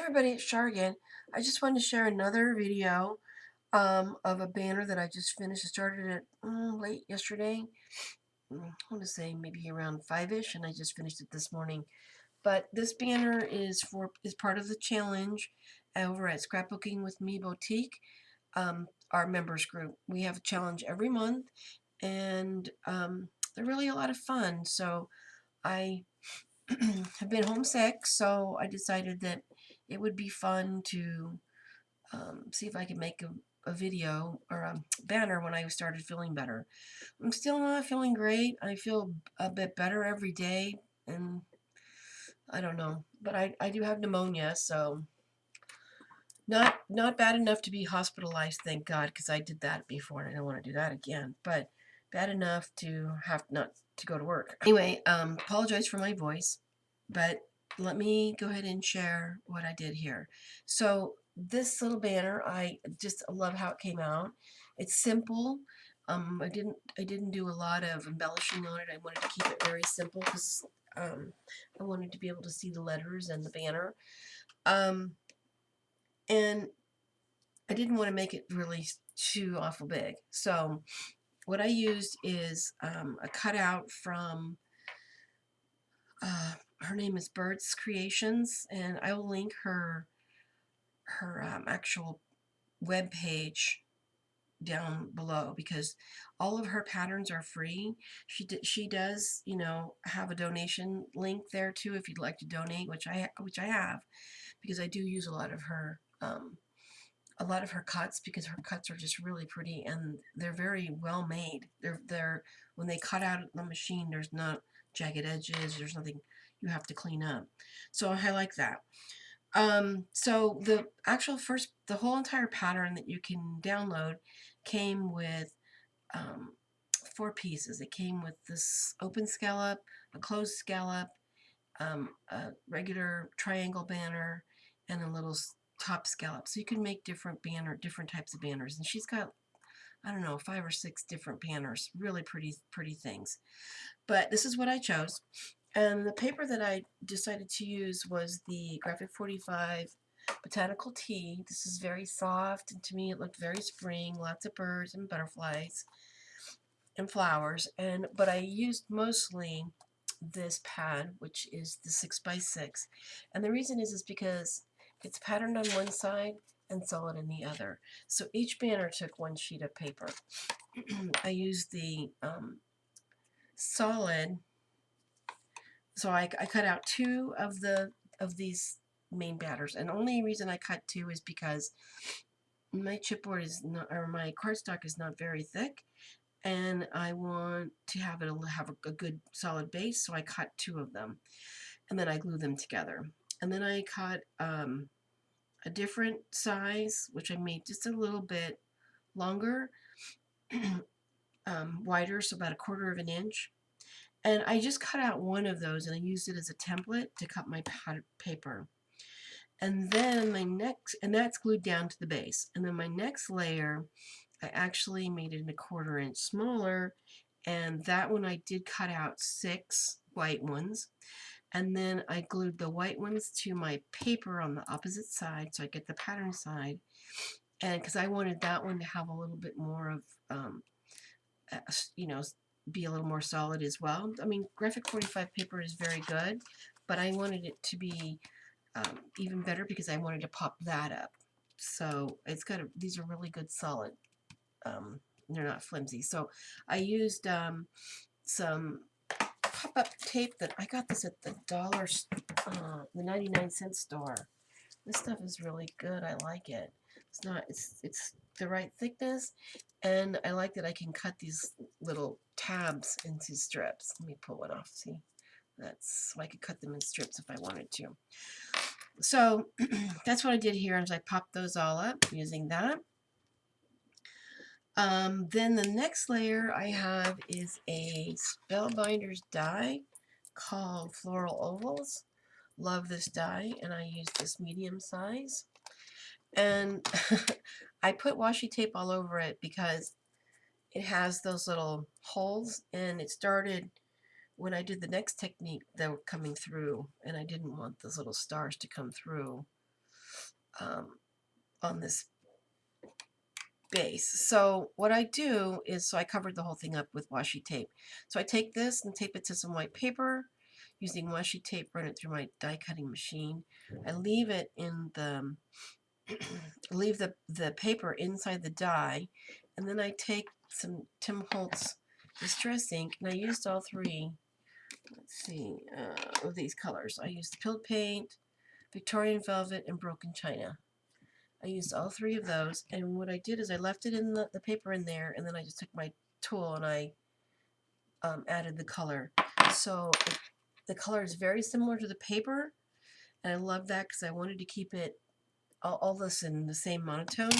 everybody, it's Shar again. I just wanted to share another video of a banner that I just finished. I started it late yesterday. I want to say maybe around 5-ish, and I just finished it this morning. But this banner is part of the challenge over at Scrapbooking with Me Boutique, our members group. We have a challenge every month, and they're really a lot of fun. So I have been homesick, so I decided that it would be fun to see if I could make a video or a banner when I started feeling better. I'm still not feeling great. I feel a bit better every day, and I don't know, but I do have pneumonia, so not bad enough to be hospitalized, thank God, because I did that before and I don't want to do that again, but bad enough to have not to go to work. Anyway, apologize for my voice, but let me go ahead and share what I did here. So this little banner, I just love how it came out. It's simple. I didn't do a lot of embellishing on it. I wanted to keep it very simple because I wanted to be able to see the letters and the banner. And I didn't want to make it really too awful big. So what I used is a cutout from her name is Bird's Creations, and I will link her actual web page down below because all of her patterns are free. She does, you know, have a donation link there too if you'd like to donate, which I have, because I do use a lot of her cuts because her cuts are just really pretty and they're very well made. They're when they cut out the machine, there's not jagged edges, there's nothing you have to clean up. So I like that. So the whole entire pattern that you can download came with 4 pieces. It came with this open scallop, a closed scallop, a regular triangle banner, and a little top scallop. So you can make different types of banners. And she's got, I don't know, 5 or 6 different banners. Really pretty things. But this is what I chose. And the paper that I decided to use was the Graphic 45 Botanical Tea. This is very soft, and to me it looked very spring, lots of birds and butterflies and flowers. But I used mostly this pad, which is the 6x6. And the reason is because it's patterned on one side and solid in the other. So each banner took 1 sheet of paper. I used the solid. So I cut out 2 of these main banners, and the only reason I cut 2 is because my chipboard is not, or my cardstock is not very thick, and I want to have it have a good solid base, so I cut 2 of them, and then I glue them together. And then I cut a different size, which I made just a little bit longer, wider, so about 1/4 of an inch. And I just cut out 1 of those and I used it as a template to cut my paper. And then and that's glued down to the base. And then my next layer, I actually made it a 1/4 inch smaller, and that one I did cut out 6 white ones. And then I glued the white ones to my paper on the opposite side, so I get the pattern side. And because I wanted that one to have a little bit more of, you know, be a little more solid as well. I mean, Graphic 45 paper is very good, but I wanted it to be even better because I wanted to pop that up. So it's got these are really good solid. They're not flimsy. So I used some pop-up tape that I got this at the the 99-cent store. This stuff is really good. I like it. It's the right thickness, and I like that I can cut these little tabs into strips. Let me pull one off. See, that's so I could cut them in strips if I wanted to. So that's what I did here, is I popped those all up using that. Then the next layer I have is a Spellbinders die called Floral Ovals. Love this die, and I used this medium size. And I put washi tape all over it because it has those little holes, and it started when I did the next technique, they were coming through, and I didn't want those little stars to come through. on this base. So what I do is, so I covered the whole thing up with washi tape. So I take this and tape it to some white paper. Using washi tape, run it through my die cutting machine. I leave it in the leave the paper inside the die, and then I take some Tim Holtz Distress ink, and I used all three, let's see, of these colors. I used Pill Paint, Victorian Velvet, and Broken China. I used all three of those, and what I did is I left it in the paper in there, and then I just took my tool and I added the color. So the color is very similar to the paper, and I love that because I wanted to keep it all this in the same monotone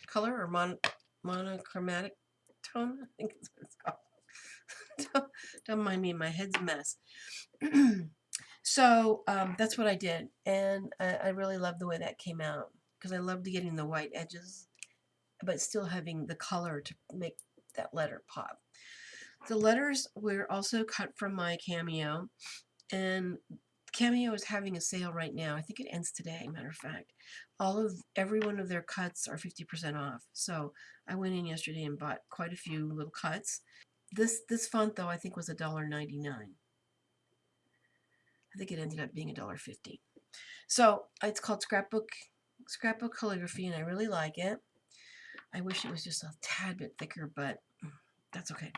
color, or monochromatic tone, I think is what it's called. Don't mind me, my head's a mess. So that's what I did, and I really love the way that came out, because I loved getting the white edges but still having the color to make that letter pop. The letters were also cut from my Cameo, and Cameo is having a sale right now. I think it ends today, matter of fact. Every one of their cuts are 50% off. So I went in yesterday and bought quite a few little cuts. This font, though, I think was $1.99. I think it ended up being $1.50. So it's called Scrapbook Calligraphy, and I really like it. I wish it was just a tad bit thicker, but that's okay.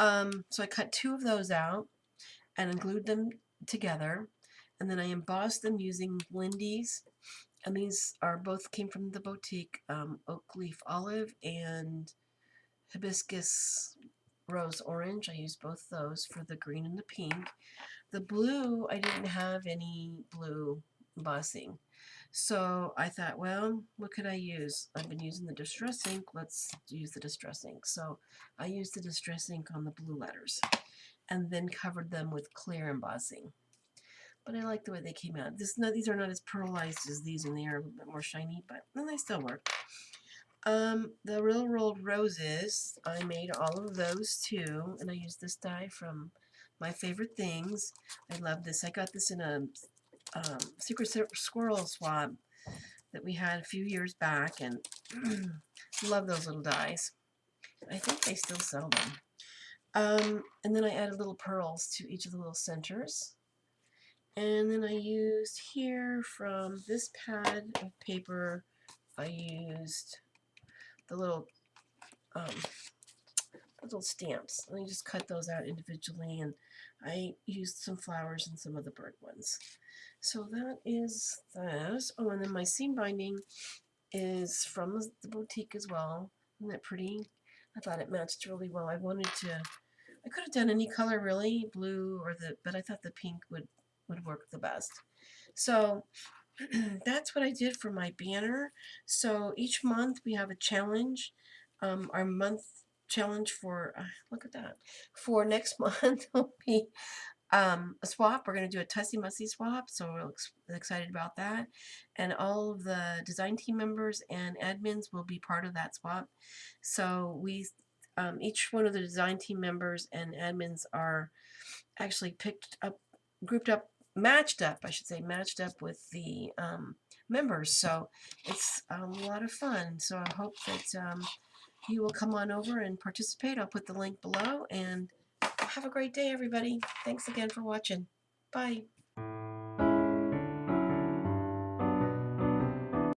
So I cut two of those out and glued them together, and then I embossed them using Lindy's, and these are both came from the boutique, Oak Leaf Olive and Hibiscus Rose Orange. I used both those for the green and the pink. The blue, I didn't have any blue embossing, so I thought, well, what could I use? I've been using the Distress ink. Let's use the Distress ink. So I used the Distress ink on the blue letters and then covered them with clear embossing. But I like the way they came out. These are not as pearlized as these, and they are a little bit more shiny, but they still work. The Real Rolled Roses, I made all of those too, and I used this die from My Favorite Things. I love this. I got this in a Secret Squirrel swab that we had a few years back, and love those little dies. I think they still sell them. And then I added little pearls to each of the little centers. And then I used here from this pad of paper, I used the little stamps. And I just cut those out individually, and I used some flowers and some of the bird ones. So that is that. Oh, and then my seam binding is from the boutique as well. Isn't that pretty? I thought it matched really well. I could have done any color really, blue but I thought the pink would work the best. So that's what I did for my banner. So each month we have a challenge. Our month challenge for, look at that, for next month will be a swap. We're going to do a Tussy Mussy swap, so we're excited about that. And all of the design team members and admins will be part of that swap. So each one of the design team members and admins are actually matched up with the members. So it's a lot of fun. So I hope that you will come on over and participate. I'll put the link below, and have a great day, everybody. Thanks again for watching. Bye.